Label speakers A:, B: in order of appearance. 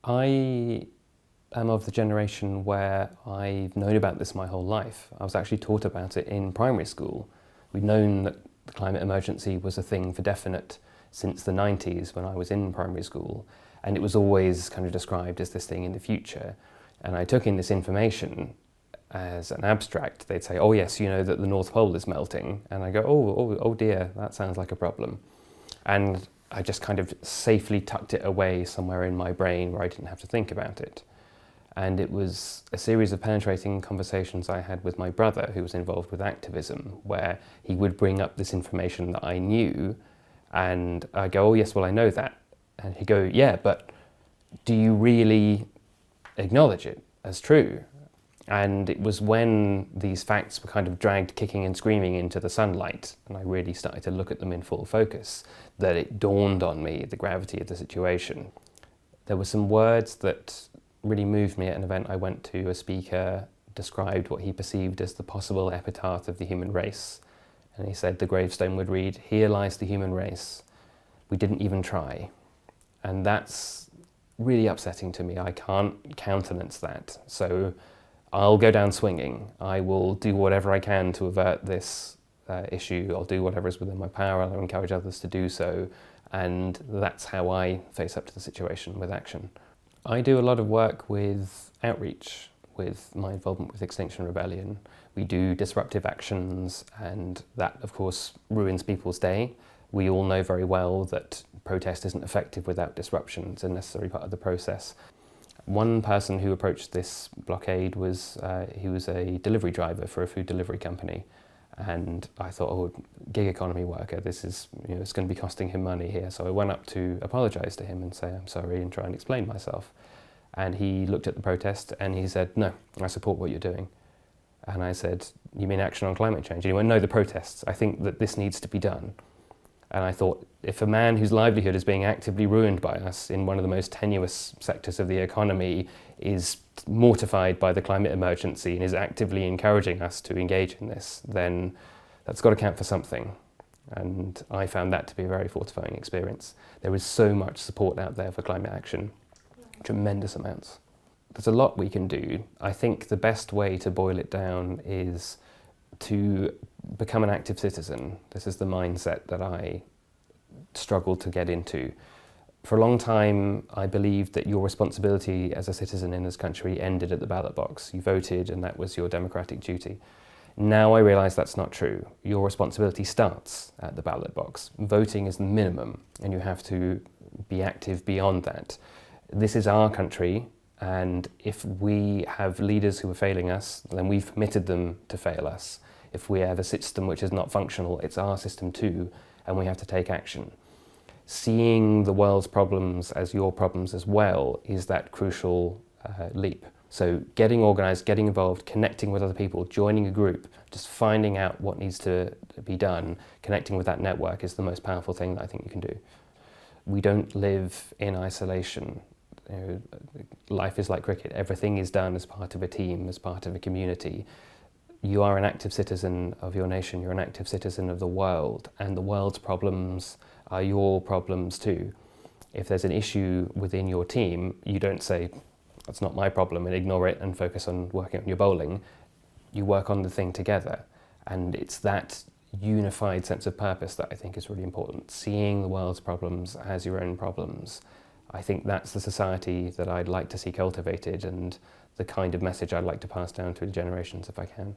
A: I am of the generation where I've known about this my whole life. I was actually taught about it in primary school. We'd known that the climate emergency was a thing for definite since the 90s when I was in primary school, and it was always kind of described as this thing in the future. And I took in this information as an abstract. They'd say, oh yes, you know that the North Pole is melting. And I go, oh dear, that sounds like a problem. And I just kind of safely tucked it away somewhere in my brain where I didn't have to think about it. And it was a series of penetrating conversations I had with my brother, who was involved with activism, where he would bring up this information that I knew, and I go, oh yes, well I know that. And he'd go, yeah, but do you really acknowledge it as true? And it was when these facts were kind of dragged kicking and screaming into the sunlight, and I really started to look at them in full focus, that it dawned on me the gravity of the situation. There were some words that really moved me at an event I went to. A speaker described what he perceived as the possible epitaph of the human race. And he said the gravestone would read, "Here lies the human race. We didn't even try." And that's really upsetting to me. I can't countenance that. So I'll go down swinging. I will do whatever I can to avert this issue. I'll do whatever is within my power. I'll encourage others to do so. And that's how I face up to the situation with action. I do a lot of work with outreach, with my involvement with Extinction Rebellion. We do disruptive actions, and that of course ruins people's day. We all know very well that protest isn't effective without disruption. It's a necessary part of the process. One person who approached this blockade was, he was a delivery driver for a food delivery company. And I thought, oh, gig economy worker, this is, you know, it's going to be costing him money here. So I went up to apologise to him and say I'm sorry and try and explain myself. And he looked at the protest and he said, no, I support what you're doing. And I said, you mean action on climate change? And he went, no, the protests. I think that this needs to be done. And I thought, if a man whose livelihood is being actively ruined by us in one of the most tenuous sectors of the economy is mortified by the climate emergency and is actively encouraging us to engage in this, then that's got to count for something. And I found that to be a very fortifying experience. There is so much support out there for climate action, tremendous amounts. There's a lot we can do. I think the best way to boil it down is to become an active citizen. This is the mindset that I struggled to get into. For a long time, I believed that your responsibility as a citizen in this country ended at the ballot box. You voted and that was your democratic duty. Now I realise that's not true. Your responsibility starts at the ballot box. Voting is the minimum and you have to be active beyond that. This is our country, and if we have leaders who are failing us, then we've permitted them to fail us. If we have a system which is not functional, it's our system too, and we have to take action. Seeing the world's problems as your problems as well is that crucial leap. So getting organised, getting involved, connecting with other people, joining a group, just finding out what needs to be done, connecting with that network is the most powerful thing that I think you can do. We don't live in isolation. You know, life is like cricket. Everything is done as part of a team, as part of a community. You are an active citizen of your nation, you're an active citizen of the world, and the world's problems are your problems too. If there's an issue within your team, you don't say, that's not my problem, and ignore it and focus on working on your bowling. You work on the thing together, and it's that unified sense of purpose that I think is really important. Seeing the world's problems as your own problems. I think that's the society that I'd like to see cultivated and the kind of message I'd like to pass down to the generations if I can.